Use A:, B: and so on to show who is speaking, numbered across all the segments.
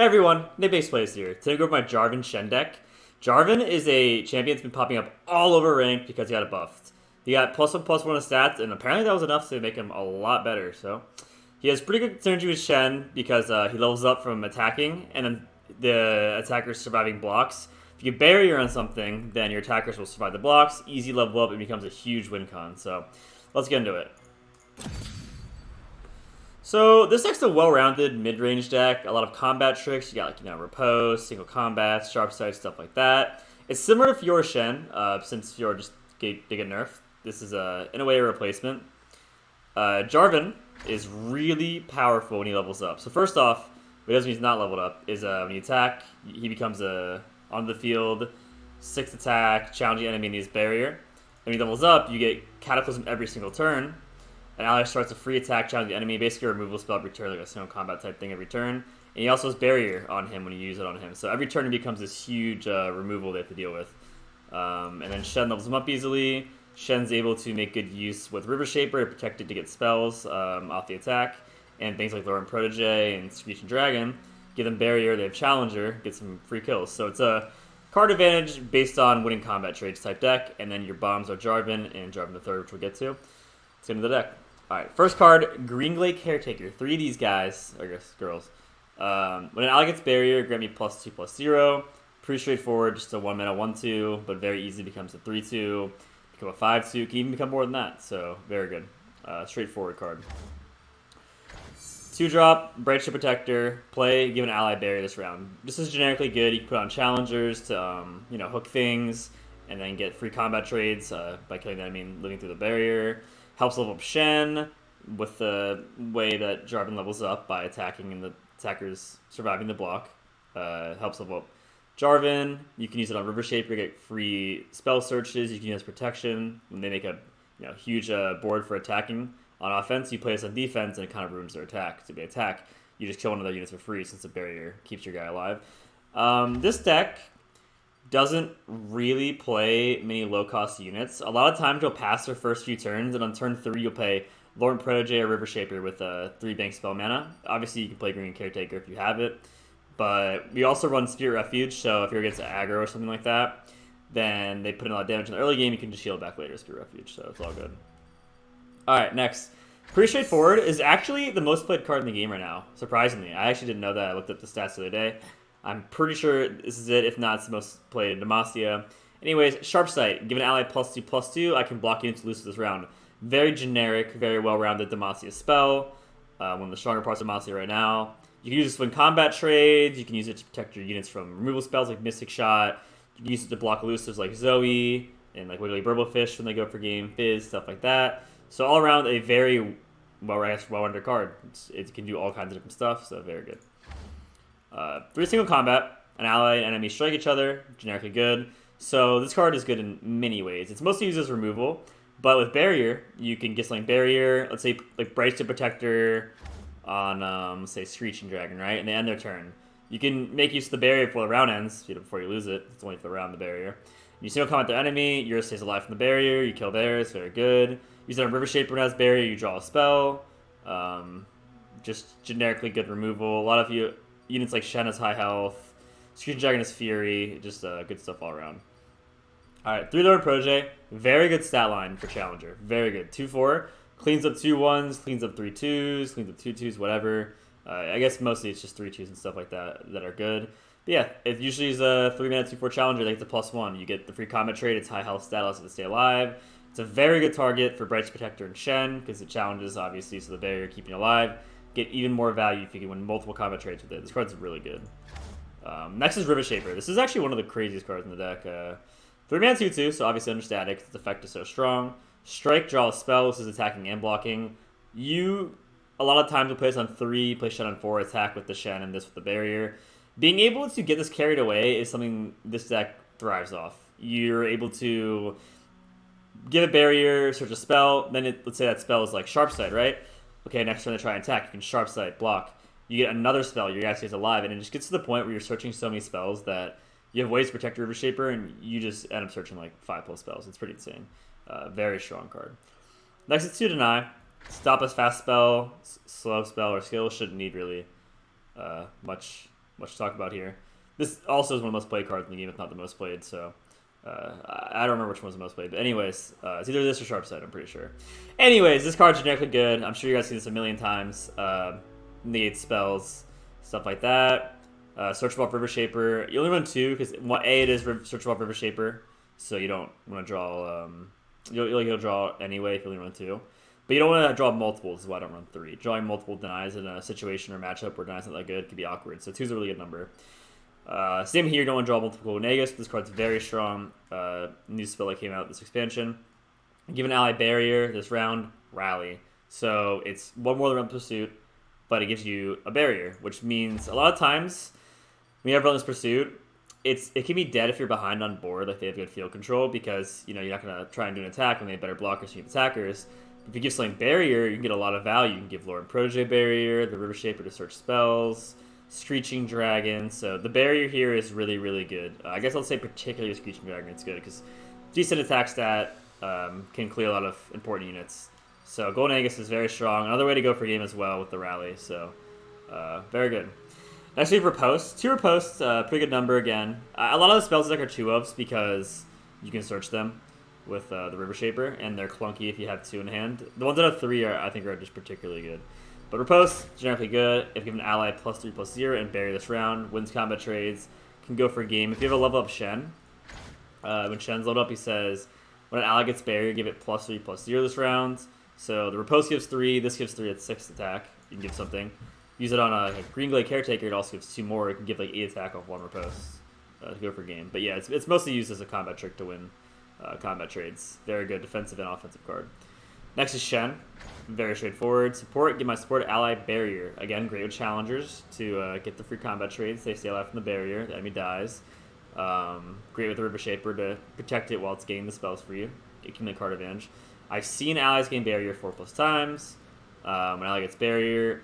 A: Hey everyone, NicMakesPlays here. Today I'm going over my Jarvan Shen deck. Jarvan is a champion that's been popping up all over ranked because he got buffed. He got +1/+1 of stats, and apparently that was enough to make him a lot better. So he has pretty good synergy with Shen because he levels up from attacking, and then the attacker's surviving blocks. If you get barrier on something, then your attackers will survive the blocks. Easy level up, it becomes a huge win con. So let's get into it. So this deck's a well-rounded mid-range deck. A lot of combat tricks. You got riposte, single combat, sharp sight, stuff like that. It's similar to Fiora Shen, since Fiora just did get nerfed. This is in a way a replacement. Jarvan is really powerful when he levels up. So first off, what he does when he's not leveled up is when you attack, he becomes on the field, 6th attack, challenging enemy in his barrier. When he levels up, you get Cataclysm every single turn. An ally starts a free attack, challenge the enemy, basically a removal spell every turn, like a single combat type thing every turn. And he also has barrier on him when you use it on him. So every turn it becomes this huge removal they have to deal with. And then Shen levels him up easily. Shen's able to make good use with River Shaper, protect it to get spells off the attack. And things like Lord Protege and Screeching Dragon give them barrier, they have Challenger, get some free kills. So it's a card advantage based on winning combat trades type deck. And then your bombs are Jarvan and Jarvan III, which we'll get to. Let's get into the deck. Alright, first card, Green-Glade Caretaker. 3 of these guys, I guess, girls. When an ally gets barrier, grant me +2/+0. Pretty straightforward, just a 1-mana 1/2, but very easy, becomes a 3/2, become a 5/2, can even become more than that, so very good. Straightforward card. 2-drop, Brightship Protector, play, give an ally barrier this round. This is generically good, you can put on challengers to, hook things, and then get free combat trades by killing the enemy and living through the barrier. Helps level up Shen with the way that Jarvan levels up by attacking and the attackers surviving the block. Helps level up Jarvan. You can use it on River Shaper to get free spell searches. You can use protection when they make a huge board for attacking. On offense, you play this on defense and it kind of ruins their attack. To be attack, you just kill one of their units for free since the barrier keeps your guy alive. This deck doesn't really play many low-cost units. A lot of times you'll pass their first few turns, and on turn 3 you'll play Lord Protege or River Shaper with 3 bank spell mana. Obviously you can play Green Caretaker if you have it, but we also run Spirit Refuge, so if you're against aggro or something like that, then they put in a lot of damage in the early game, you can just shield back later, Spirit Refuge, so it's all good. Alright, next. Pretty straightforward, is actually the most played card in the game right now, surprisingly. I actually didn't know that, I looked up the stats the other day. I'm pretty sure this is it. If not, it's the most played in Demacia. Anyways, Sharp Sight. Give an ally +2/+2. I can block units loose this round. Very generic, very well-rounded Demacia spell. One of the stronger parts of Demacia right now. You can use this to win combat trades. You can use it to protect your units from removal spells like Mystic Shot. You can use it to block elusives like Zoe and like Wiggly Burblefish when they go for game, Fizz, stuff like that. So all around, a very well-rounded card. It can do all kinds of different stuff, so very good. 3 single combat, an ally and enemy strike each other, generically good. So this card is good in many ways. It's mostly used as removal, but with barrier, you can get something barrier, let's say like Brightship Protector on, say, Screeching Dragon, right? And they end their turn. You can make use of the barrier before the round ends, before you lose it. It's only for the round, the barrier. You single combat their enemy, yours stays alive from the barrier, you kill theirs, very good. Use it on River Shaper when it has barrier, you draw a spell. Just generically good removal. A lot of units like Shen has high health, Screeching Dragon has Fury, just good stuff all around. Alright, 3 Lord Protege, very good stat line for Challenger, very good. 2/4, cleans up 2 1s, cleans up 3 2s, cleans up 2 2s, whatever. I guess mostly it's just 3 2s and stuff like that that are good. But yeah, it usually is a 3-mana 2/4 Challenger, like the +1. You get the free combat trade, it's high health stat, allows it to stay alive. It's a very good target for Brightship Protector and Shen, because it challenges, obviously, so the barrier keeping you alive. Get even more value if you can win multiple combat trades with it. This card's really good. Next is River Shaper. This is actually one of the craziest cards in the deck. 3-mana 2/2, so obviously under static. Its effect is so strong. Strike, draw a spell. This is attacking and blocking. You, a lot of times, will play this on 3, play Shen on 4, attack with the Shen and this with the barrier. Being able to get this carried away is something this deck thrives off. You're able to give a barrier, search a spell, then let's say that spell is like Sharp Sight, right? Okay, next turn they try and attack. You can Sharp Sight, block. You get another spell, your guy stays alive, and it just gets to the point where you're searching so many spells that you have ways to protect your River Shaper, and you just end up searching like 5+ spells. It's pretty insane. Very strong card. Next is 2 Deny. Stop us fast spell, slow spell, or skill. Shouldn't need really much much to talk about here. This also is one of the most played cards in the game, if not the most played, so I don't remember which one was the most played. But anyways, it's either this or Sharp Sight, I'm pretty sure. Anyways, this card's generically good. I'm sure you guys see this a million times. Negate spells, stuff like that. Searchable off River Shaper. You only run 2 because it is Searchable off River Shaper, so you don't want to draw. You'll draw anyway if you only run 2, but you don't want to draw multiples. Is why I don't run 3. Drawing multiple denies in a situation or matchup where denies not that good could be awkward. So 2 is a really good number. Same here. You don't want to draw multiple Negus. This card's very strong. New spell that came out this expansion. Give an ally barrier this round. Rally. So it's one more than Relentless Pursuit, but it gives you a barrier, which means a lot of times when you have Relentless Pursuit, it can be dead if you're behind on board, like they have good field control, because you're not gonna try and do an attack when they have better blockers so you have attackers. But if you give something barrier, you can get a lot of value. You can give Lord and Protege barrier, the River Shaper to search spells, Screeching Dragon. So the barrier here is really, really good. I guess I'll say particularly Screeching Dragon it's good because decent attack stat, can clear a lot of important units. So Golden Aegis is very strong. Another way to go for game as well with the rally. So very good. Next we have Riposte. 2 Riposte, pretty good number again. A lot of the spells deck are 2-ofs because you can search them with the River Shaper, and they're clunky if you have 2 in hand. The ones that have 3 I think are just particularly good. But Riposte, generally good. If you have an ally +3/+0 and bury this round, wins combat trades, can go for a game. If you have a level up Shen, when Shen's leveled up, he says, when an ally gets buried, give it +3/+0 this round. So the Riposte gives 3, this gives 3 at 6 attack. You can give something. Use it on a Green Glade Caretaker, it also gives 2 more. It can give like 8 attack off 1 Riposte to go for game. But yeah, it's mostly used as a combat trick to win combat trades. Very good defensive and offensive card. Next is Shen. Very straightforward. Support, give my support ally barrier. Again, great with challengers to get the free combat trades. They stay alive from the barrier, the enemy dies. Great with the River Shaper to protect it while it's gaining the spells for you. Accumulate card advantage. I've seen allies gain barrier 4+ times. When ally gets barrier,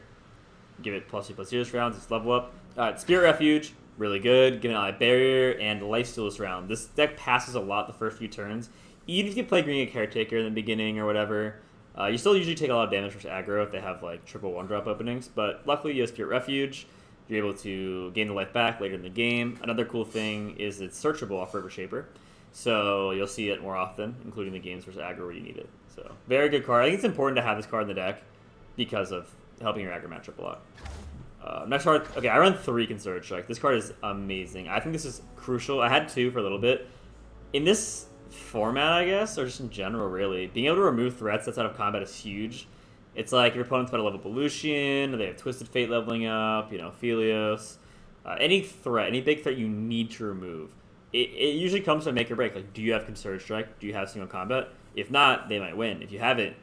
A: give it +3/+0 this round. It's level up. Spirit Refuge, really good. Give an ally barrier and Lifesteal this round. This deck passes a lot the first few turns. Even if you play Green Glade Caretaker in the beginning or whatever, you still usually take a lot of damage versus aggro if they have like triple 1-drop openings. But luckily you have Spirit Refuge. You're able to gain the life back later in the game. Another cool thing is it's searchable off River Shaper. So you'll see it more often, including the games versus aggro where you need it. So very good card. I think it's important to have this card in the deck because of helping your aggro matchup a lot. Next card, okay, I run 3 Concerted Strike. This card is amazing. I think this is crucial. I had 2 for a little bit. In this format, I guess, or just in general, really, being able to remove threats that's out of combat is huge. It's like your opponent's about to level Evolution, or they have Twisted Fate leveling up, Philios. Any threat, any big threat you need to remove. It usually comes to make or break. Like, do you have Concerted Strike? Do you have single combat? If not, they might win. If you have it,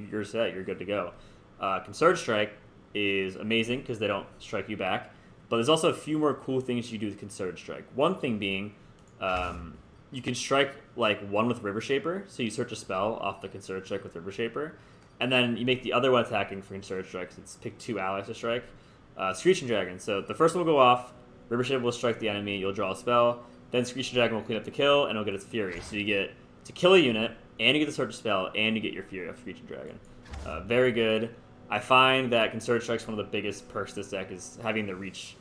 A: you're set. You're good to go. Concerted Strike is amazing because they don't strike you back. But there's also a few more cool things you do with Concerted Strike. One thing being, you can strike like 1 with River Shaper. So you search a spell off the Concerted Strike with River Shaper. And then you make the other one attacking for Concerted Strike. So it's pick 2 allies to strike. Screeching Dragon. So the first one will go off. River Shaper will strike the enemy. You'll draw a spell. Then Screeching Dragon will clean up the kill, and it'll get its Fury. So you get to kill a unit, and you get to search a spell, and you get your Fury off Screeching Dragon. Very good. I find that Concerted Strike's one of the biggest perks of this deck is having the reach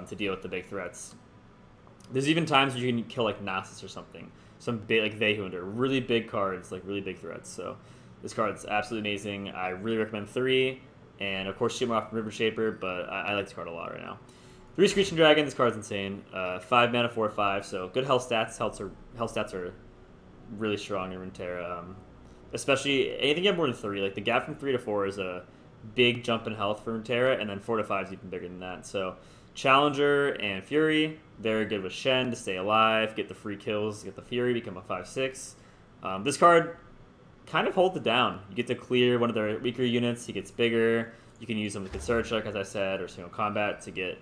A: to deal with the big threats. There's even times where you can kill like Nasus or something. Some big, like Veihunder. Really big cards, like really big threats. So this card's absolutely amazing. I really recommend 3. And of course, Shimmer off River Shaper, but I like this card a lot right now. 3 Screeching Dragon, this card's insane. 5 mana, 4/5, so good health stats. Health stats are really strong in Runeterra. Especially anything you have more than 3. Like the gap from 3 to 4 is a big jump in health for Runeterra, and then 4 to 5 is even bigger than that. So Challenger and Fury, very good with Shen to stay alive, get the free kills, get the Fury, become a 5/6. This card kind of holds it down. You get to clear one of their weaker units, he gets bigger. You can use them with Concerted Strike, as I said, or single combat to get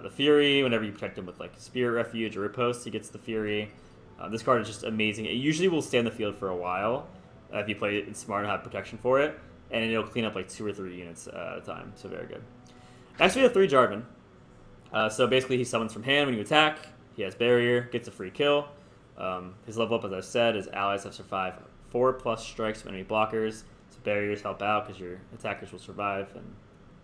A: the Fury. Whenever you protect him with like Spirit Refuge or Riposte, he gets the Fury. This card is just amazing. It usually will stay on the field for a while if you play it smart and have protection for it, and it'll clean up like 2 or 3 units at a time. So very good. Next we have 3 Jarvan. So basically he summons from hand when you attack. He has barrier, gets a free kill. His level up, as I said, is allies have survived 4+ strikes from enemy blockers. So barriers help out because your attackers will survive and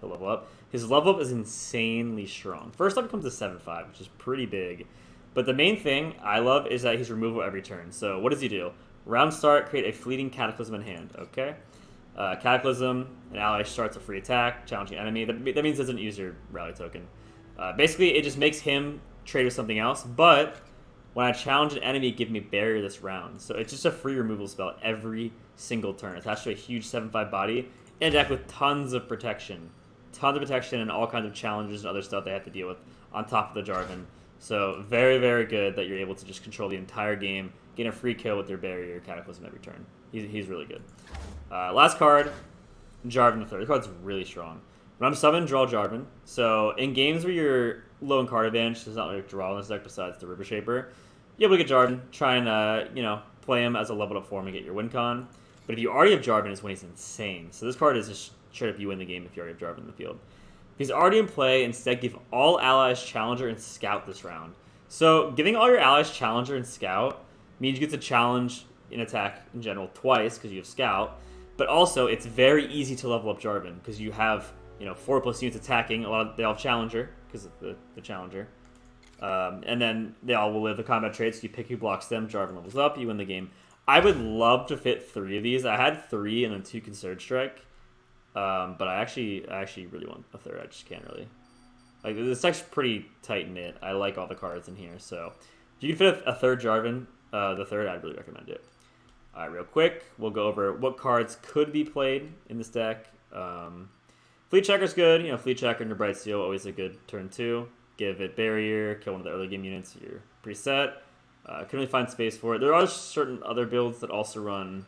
A: he'll level up. His level up is insanely strong. First up comes a 7-5, which is pretty big. But the main thing I love is that he's removal every turn. So what does he do? Round start, create a fleeting Cataclysm in hand. Okay. Cataclysm, an ally starts a free attack, challenging enemy. That means it doesn't use your rally token. Basically, it just makes him trade with something else. But when I challenge an enemy, give me barrier this round. So it's just a free removal spell every single turn, attached to a huge 7-5 body, in a deck with tons of protection. Tons of protection and all kinds of challenges and other stuff they have to deal with on top of the Jarvan. So very, very good that you're able to just control the entire game, get a free kill with your barrier Cataclysm every turn. He's really good. Last card, Jarvan the Third. This card's really strong. When I'm summoned, draw Jarvan. So in games where you're low in card advantage, there's not really a draw in this deck besides the River Shaper. You're able to get Jarvan, try and play him as a leveled up form and get your win con. But if you already have Jarvan, is when he's insane. So this card is just straight up you win the game if you already have Jarvan in the field. If he's already in play, instead give all allies Challenger and Scout this round. So giving all your allies Challenger and Scout means you get to challenge in attack in general twice because you have Scout. But also it's very easy to level up Jarvan because you have 4+ units attacking. They all have Challenger because of the Challenger. And then they all will live the combat traits. So you pick who blocks them. Jarvan levels up. You win the game. I would love to fit 3 of these. I had 3 and then 2 Concerted Strike. But I actually really want a third. I just can't really. Like, this deck's pretty tight knit. I like all the cards in here. So if you can fit a third Jarvan, the third, I'd really recommend it. All right, real quick, we'll go over what cards could be played in this deck. Fleet Checker's good. Fleet Checker and your Bright Seal, always a good turn 2. Give it Barrier, kill one of the early game units, you're pretty set. Couldn't really find space for it. There are certain other builds that also run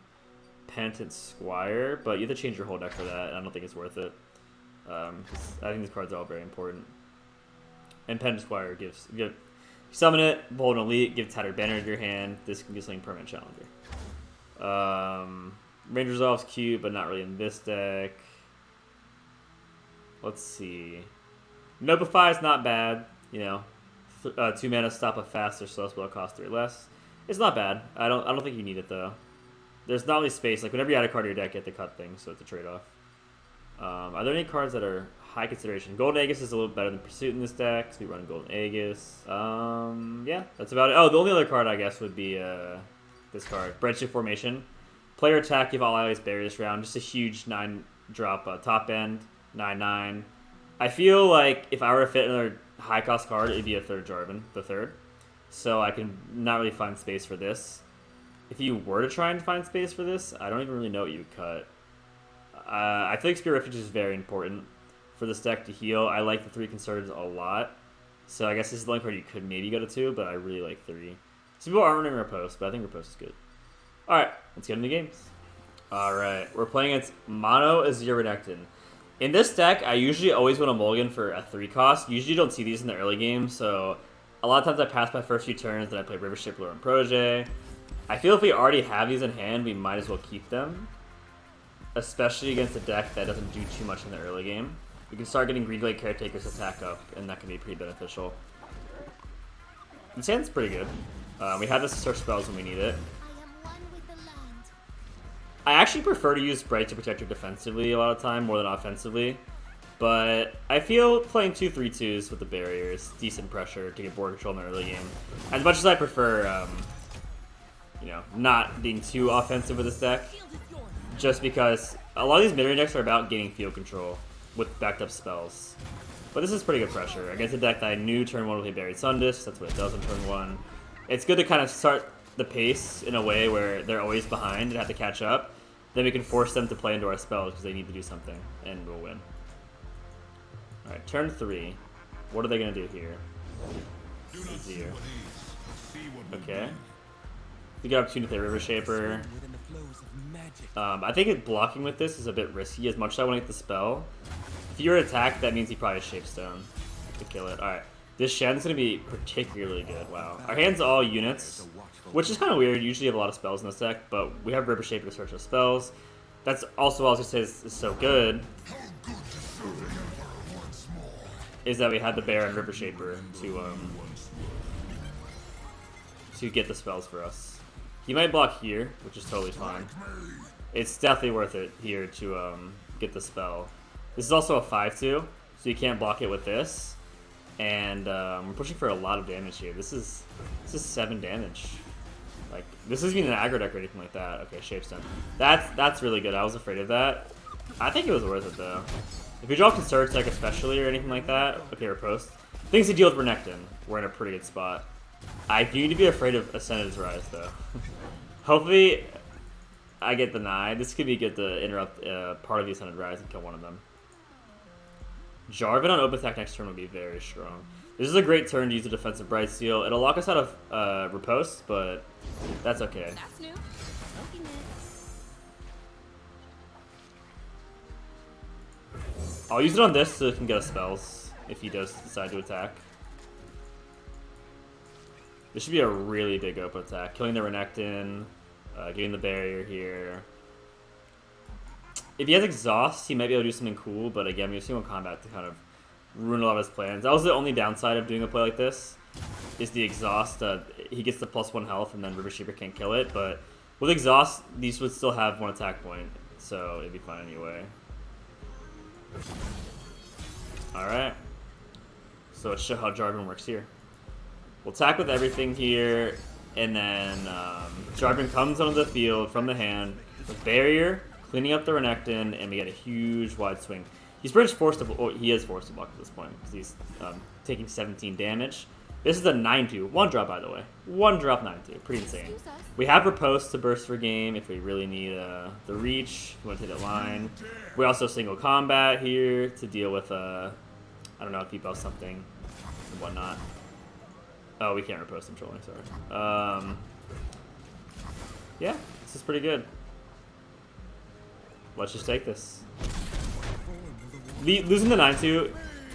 A: Penitent Squire, but you have to change your whole deck for that, and I don't think it's worth it. 'Cause I think these cards are all very important. And Penitent Squire gives... You summon it, Bold and Elite, give Tattered Banner to your hand. This can be something permanent challenger. Range Resolve's cute, but not really in this deck. Let's see. Notify is not bad. 2 mana, stop a fast or slow spell, cost 3 less. It's not bad. I don't think you need it though. There's not really space. Like whenever you add a card to your deck, you have to cut things, so it's a trade-off. Are there any cards that are high consideration? Golden Aegis is a little better than Pursuit in this deck, so we run Golden Aegis. Yeah, that's about it. Oh, the only other card I guess would be this card, Breadshift Formation. Player attack, give all allies barrier this round. Just a huge 9-drop top end, 9/9. I feel like if I were to fit another high-cost card, it'd be a third Jarvan, the third. So I can not really find space for this. If you were to try and find space for this, I don't even really know what you would cut. I feel like Spirit Refuge is very important for this deck to heal. I like the 3 Concerteds a lot. So I guess this is the only card you could maybe go to 2, but I really like 3. Some people aren't running Riposte, but I think Riposte is good. Alright, let's get into games. Alright, we're playing against Mono Azir Renekton. In this deck, I usually always want a mulligan for a 3 cost. Usually you don't see these in the early game, so a lot of times I pass my first few turns, then I play River Shaper and Protege. I feel if we already have these in hand, we might as well keep them. Especially against a deck that doesn't do too much in the early game. We can start getting Greenglade Caretakers attack up, and that can be pretty beneficial. This hand's pretty good. We have this to search spells when we need it. I actually prefer to use Bright to protect her defensively a lot of time, more than offensively. But I feel playing 2 3/2s with the barrier is decent pressure to get board control in the early game. As much as I prefer, not being too offensive with this deck, just because a lot of these mid-range decks are about gaining field control with backed up spells. But this is pretty good pressure against a deck that I knew turn 1 would play Buried Sundisk. That's what it does on turn 1. It's good to kind of start the pace in a way where they're always behind and have to catch up. Then we can force them to play into our spells because they need to do something, and we'll win. Alright, turn 3. What are they going to do here? Azir. Okay. We got opportunity with a River Shaper. I think blocking with this is a bit risky, as much as I want to get the spell. If you're attacked, that means he probably has Shapestone to kill it. Alright, this Shen's going to be particularly good. Wow. Our hand's all units, which is kind of weird. Usually you have a lot of spells in this deck, but we have River Shaper to search our spells. That's also what I was going to say is so good, is that we had the Bear and River Shaper to get the spells for us. He might block here, which is totally fine. It's definitely worth it here to get the spell. This is also a 5/2, so you can't block it with this. And we're pushing for a lot of damage here. This is 7 damage. Like, this isn't even an aggro deck or anything like that. Okay, Shapestone. That's really good. I was afraid of that. I think it was worth it though. If you draw Conserve Tech especially or anything like that, okay, Riposte. Things to deal with Renekton, we're in a pretty good spot. I do need to be afraid of Ascended's Rise though. Hopefully I get denied. This could be good to interrupt part of the Ascended Rise and kill one of them. Jarvan on open attack next turn would be very strong. This is a great turn to use the defensive Bright Seal. It'll lock us out of Riposte, but that's okay.
B: That's new.
A: I'll use it on this so it can get us spells if he does decide to attack. This should be a really big open attack. Killing the Renekton, getting the barrier here. If he has Exhaust, he might be able to do something cool, but again, we're using combat to kind of ruin a lot of his plans. That was the only downside of doing a play like this, is the Exhaust. He gets the +1 health, and then River Shaper can't kill it, but with Exhaust, these would still have 1 attack point, so it'd be fine anyway. Alright. So let's show how Jarvan works here. We'll attack with everything here, and then Jarvan comes onto the field from the hand with Barrier, cleaning up the Renekton, and we get a huge wide swing. He's pretty much forced to... Oh, he is forced to block at this point, because he's taking 17 damage. This is a 9/2. 1 drop, by the way. 1 drop 9/2. Pretty insane. We have Riposte to burst for game if we really need the reach. We want to hit a line. We also single combat here to deal with, I don't know, keep out something and whatnot. Oh, we can't Riposte him, trolling, sorry. Yeah, this is pretty good. Let's just take this. Losing the 9/2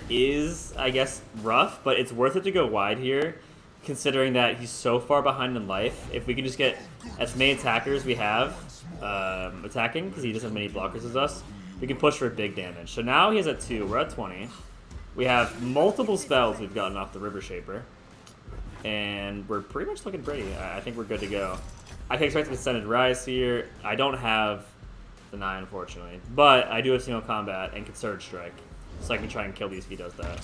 A: is, I guess, rough, but it's worth it to go wide here, considering that he's so far behind in life. If we can just get as many attackers we have attacking, because he doesn't have many blockers as us, we can push for big damage. So now he's at 2, we're at 20. We have multiple spells we've gotten off the River Shaper, and we're pretty much looking pretty. I think we're good to go. I can expect an Ascended Rise here. I don't have the 9, unfortunately, but I do have single combat and Concerted Strike, so I can try and kill these if he does that.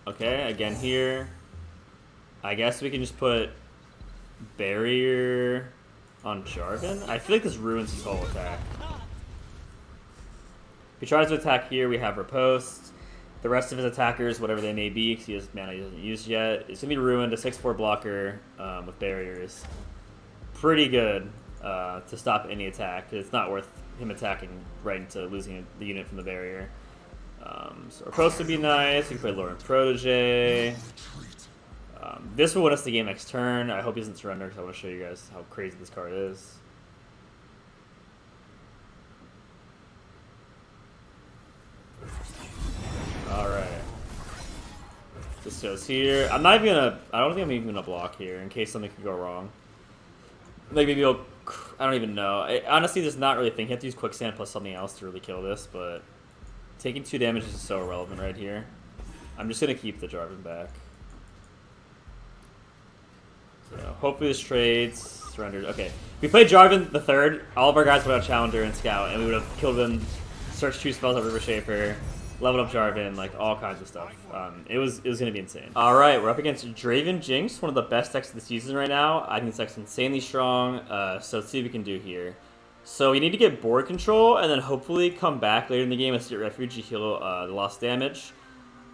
A: Okay, again here. I guess we can just put Barrier on Jarvan. I feel like this ruins his whole attack. If he tries to attack here, we have Riposte. The rest of his attackers, whatever they may be, because he has mana he hasn't used yet, it's going to be ruined. A 6/4 blocker with barriers. Pretty good to stop any attack. It's not worth him attacking right into losing the unit from the barrier. So Riposte would be nice. We can play Lauren Protege. This will win us the game next turn. I hope he doesn't surrender, because I want to show you guys how crazy this card is. Alright. This goes here. I'm not even gonna... I don't think I'm even gonna block here in case something could go wrong. Like maybe I'll... I don't even know. Honestly, there's not really a thing. You have to use Quicksand plus something else to really kill this, but... Taking 2 damage is so irrelevant right here. I'm just gonna keep the Jarvan back. So, hopefully this trades. Surrendered. Okay. If we played Jarvan the 3rd, all of our guys would have Challenger and Scout, and we would have killed them, searched 2 spells on River Shaper, leveled up Jarvan, like all kinds of stuff. It was gonna be insane. All right, we're up against Draven Jinx, one of the best decks of the season right now. I think this deck's insanely strong. So let's see what we can do here. So we need to get board control and then hopefully come back later in the game and see Refuge to heal the lost damage.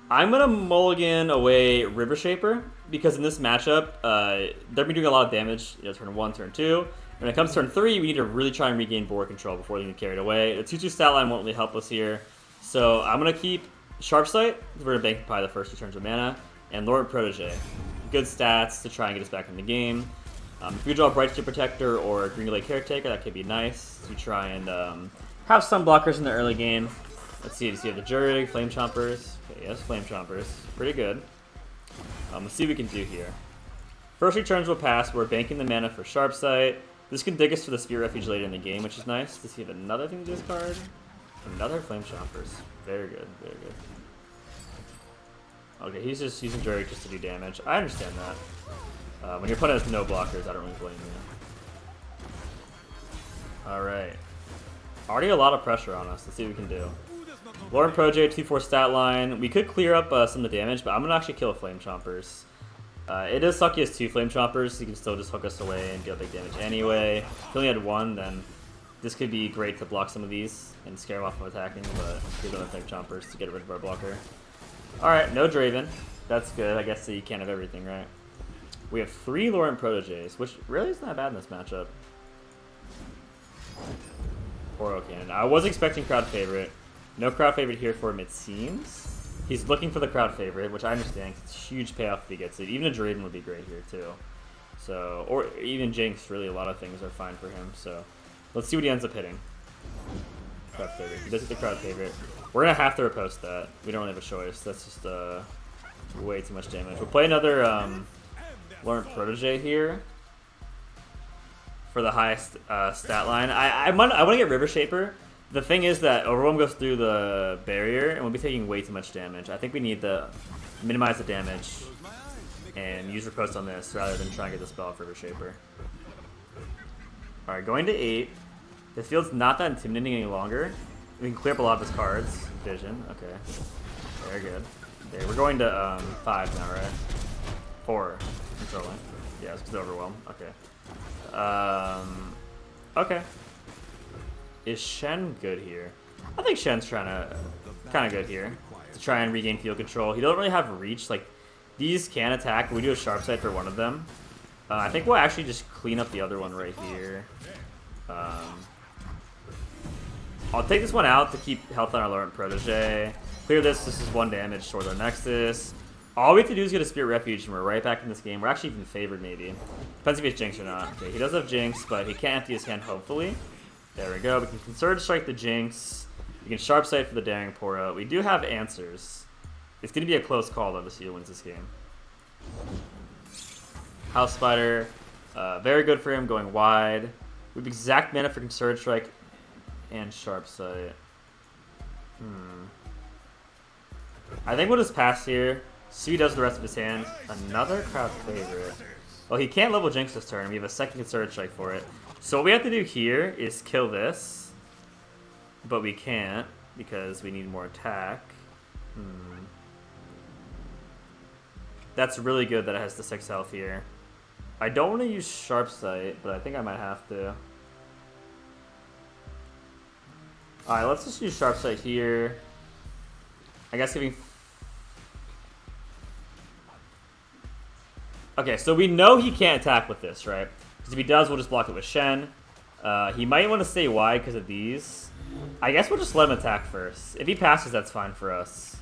A: I'm gonna mulligan away River Shaper because in this matchup, they're doing a lot of damage. You know, turn 1, turn 2. When it comes to turn 3, we need to really try and regain board control before they get carried away. The 2/2 stat line won't really help us here. So I'm going to keep Sharp Sight, we're going to bank probably the first 2 turns of mana, and Lord Protege. Good stats to try and get us back in the game. If we draw Bright Steel Protector or Green Lake Caretaker, that could be nice to try and have some blockers in the early game. Let's see, does he have the Jurig, Flame Chompers? Okay, yes, Flame Chompers. Pretty good. Let's see what we can do here. First 3 turns will pass, we're banking the mana for Sharp Sight. This can dig us to the Spirit Refuge later in the game, which is nice. Does he have another thing to discard? Another Flame Chompers. Very good, very good. Okay, he's just using Jurig just to do damage. I understand that. When your opponent has no blockers, I don't really blame Alright. Already a lot of pressure on us. Let's see what we can do. Lord Protege, 2-4 stat line. We could clear up some of the damage, but I'm going to actually kill Flame Chompers. It does suck he has 2 Flame Chompers, so he can still just hook us away and deal big damage anyway. If he only had 1, then this could be great to block some of these and scare him off from attacking, but we don't have Flame Chompers to get rid of our blocker. Alright, no Draven. That's good. I guess you can't have everything, right? We have 3 Laurent Proteges, which really is not bad in this matchup. Oro Cannon. I was expecting crowd favorite. No crowd favorite here for him, it seems. He's looking for the crowd favorite, which I understand. It's a huge payoff if he gets it. Even a Draven would be great here, too. So, or even Jinx, really, a lot of things are fine for him. So, let's see what he ends up hitting. Crowd favorite. He does hit the crowd favorite. We're going to have to riposte that. We don't really have a choice. That's just way too much damage. We'll play another Laurent Protege here for the highest stat line. I want to get River Shaper. The thing is that Overwhelm goes through the barrier and we'll be taking way too much damage. I think we need to minimize the damage and use Riposte on this rather than try and get the spell off River Shaper. Alright, going to 8. The field's not that intimidating any longer. We can clear up a lot of his cards. Vision, okay. Very good. Okay, we're going to 5 now, right? 4. Controlling. Yeah, it's because Overwhelm. Okay. Okay. Is Shen good here? I think Shen's kind of good here to try and regain field control. He doesn't really have reach. Like, these can attack. We do a sharp sight for one of them. I think we'll actually just clean up the other one right here. I'll take this one out to keep health on our Laurent Protege. Clear this. This is 1 damage towards our Nexus. All we have to do is get a Spirit Refuge, and we're right back in this game. We're actually even favored, maybe. Depends if he has Jinx or not. Okay, he does have Jinx, but he can't empty his hand, hopefully. There we go. We can Surge Strike the Jinx. We can Sharp Sight for the Daring Pora. We do have answers. It's going to be a close call, though, to see who wins this game. House Spider. Very good for him, going wide. We have exact mana for Surge Strike and Sharp Sight. I think we'll just pass here. See what he does with the rest of his hand. Another crowd favorite. Well, he can't level Jinx this turn. We have a second Surge Strike for it. So what we have to do here is kill this. But we can't because we need more attack. That's really good that it has the 6 health here. I don't want to use Sharp Sight, but I think I might have to. Alright, let's just use Sharp Sight here. I guess giving... Okay, so we know he can't attack with this, right? Because if he does, we'll just block it with Shen. He might want to stay wide because of these. I guess we'll just let him attack first. If he passes, that's fine for us.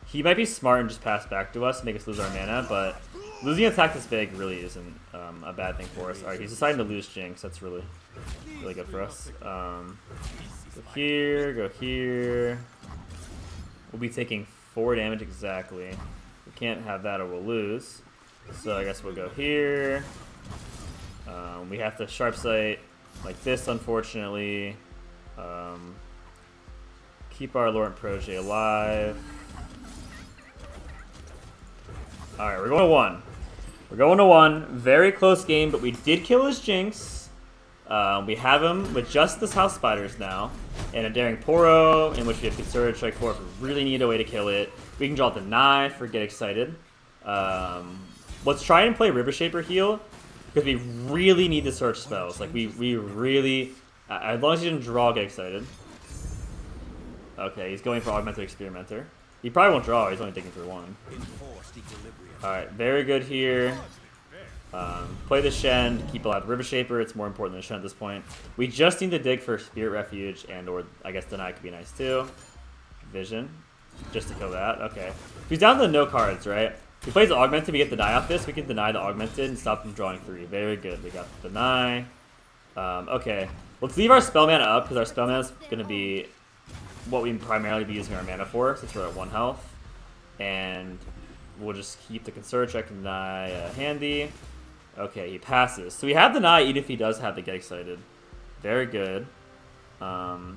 A: He might be smart and just pass back to us, make us lose our mana, but losing an attack this big really isn't a bad thing for us. Alright, he's deciding to lose Jinx. That's really good for us. Go here, go here. We'll be taking 4 damage exactly. We can't have that or we'll lose. So I guess we'll go here. We have to Sharp Sight like this, unfortunately. Keep our Laurent Protege alive. Alright, we're going to 1. We're going to 1. Very close game, but we did kill his Jinx. We have him with just this House Spiders now. And a Daring Poro, in which we have Concerted Strike for if we really need a way to kill it. We can draw Deny for Get Excited. Let's try and play River Shaper heal. Because we really need the search spells. Like, we really... as long as he didn't draw Get Excited. Okay, he's going for Augmented Experimenter. He probably won't draw, he's only digging for 1. Alright, very good here. Play the Shen to keep alive River Shaper. It's more important than Shen at this point. We just need to dig for Spirit Refuge and or I guess Deny could be nice too. Vision. Just to kill that. Okay. If he's down to no cards, right? If he plays the Augmented, we get Deny off this. We can deny the Augmented and stop from drawing 3. Very good. We got the Deny. Okay. Let's leave our spell mana up because our spell mana is going to be what we primarily be using our mana for since we're at 1 health. And we'll just keep the Concerted Check and Deny handy. Okay, he passes. So we have Deny even if he does have the Get Excited. Very good. I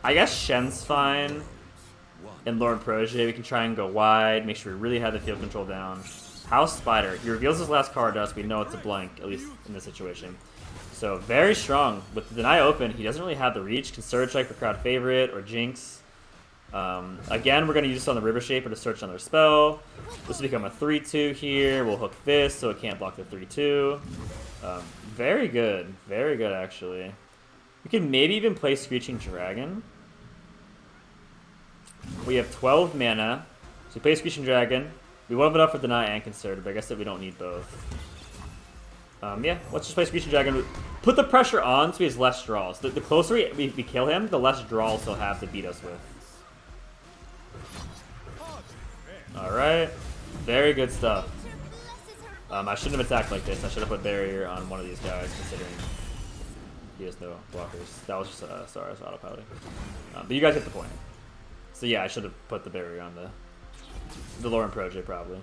A: guess Shen's fine. And Laurent Protege, we can try and go wide, make sure we really have the field control down. House Spider, he reveals his last card to us, we know it's a blank, at least in this situation. So very strong. With the Deny open, he doesn't really have the reach. Can Surge Strike for crowd favorite or Jinx. Again, we're going to use this on the River Shaper to search another spell. This will become a 3-2 here. We'll hook this so it can't block the 3-2. Very good. Very good, actually. We can maybe even play Screeching Dragon. We have 12 mana. So we play Screeching Dragon. We won't have enough for Deny and Concerted, but I guess that we don't need both. Yeah, let's just play Screeching Dragon. Put the pressure on so he has less draws. The closer we kill him, the less draws he'll have to beat us with. Alright. Very good stuff. I shouldn't have attacked like this. I should have put barrier on one of these guys, considering he has no blockers. That was just sorry, I was autopiloting. But you guys get the point. So yeah, I should have put the barrier on the Lauren Project probably.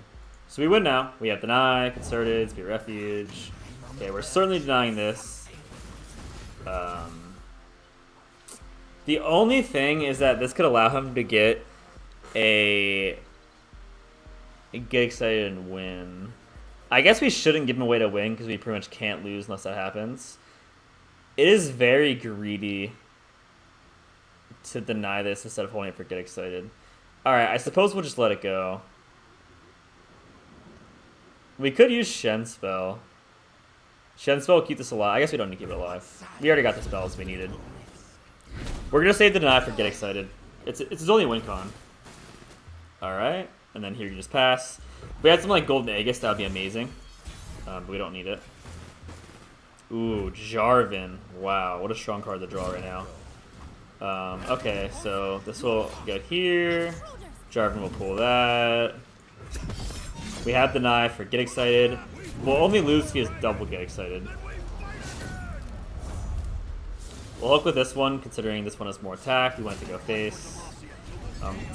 A: So we win now. We have Deny, Concerted, Spear Refuge. Okay, we're certainly denying this. The only thing is that this could allow him to get get excited and win. I guess we shouldn't give him a way to win because we pretty much can't lose unless that happens. It is very greedy to deny this instead of holding it for get excited. Alright, I suppose we'll just let it go. We could use Shen Spell. Shen Spell will keep this alive. I guess we don't need to keep it alive. We already got the spells we needed. We're going to save the deny for get excited. It's his only win con. Alright. And then here you just pass. If we had something like Golden Aegis, that would be amazing. But we don't need it. Ooh, Jarvan. Wow, what a strong card to draw right now. Okay, so this will go here. Jarvan will pull that. We have Deny for Get Excited. We'll only lose if he has double Get Excited. We'll hook with this one, considering this one has more attack. We want to go face.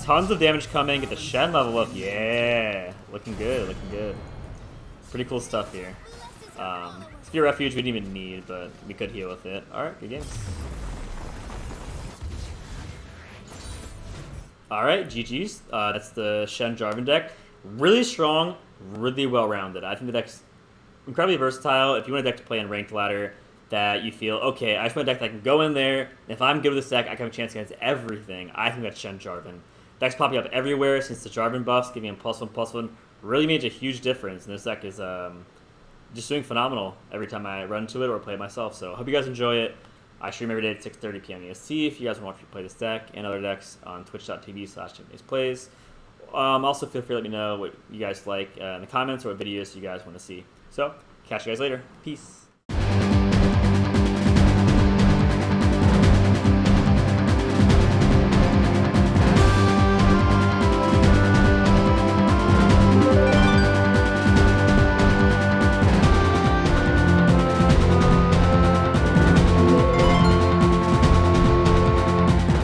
A: Tons of damage coming. Get the Shen level up. Yeah. Looking good, looking good. Pretty cool stuff here. Spear Refuge we didn't even need, but we could heal with it. Alright, good games. Alright, GG's. That's the Shen Jarvan deck. Really strong, really well-rounded. I think the deck's incredibly versatile. If you want a deck to play in ranked ladder that you feel, okay, I just want a deck that can go in there, and if I'm good with this deck, I can have a chance against everything. I think that's Shen Jarvan. Deck's popping up everywhere since the Jarvan buffs, giving him +1/+1, really made a huge difference, and this deck is just doing phenomenal every time I run to it or play it myself. So I hope you guys enjoy it. I stream every day at 6:30 p.m. EST if you guys want to play this deck and other decks on twitch.tv/NicMakesPlays. Also, feel free to let me know what you guys like in the comments or what videos you guys want to see. So, catch you guys later. Peace.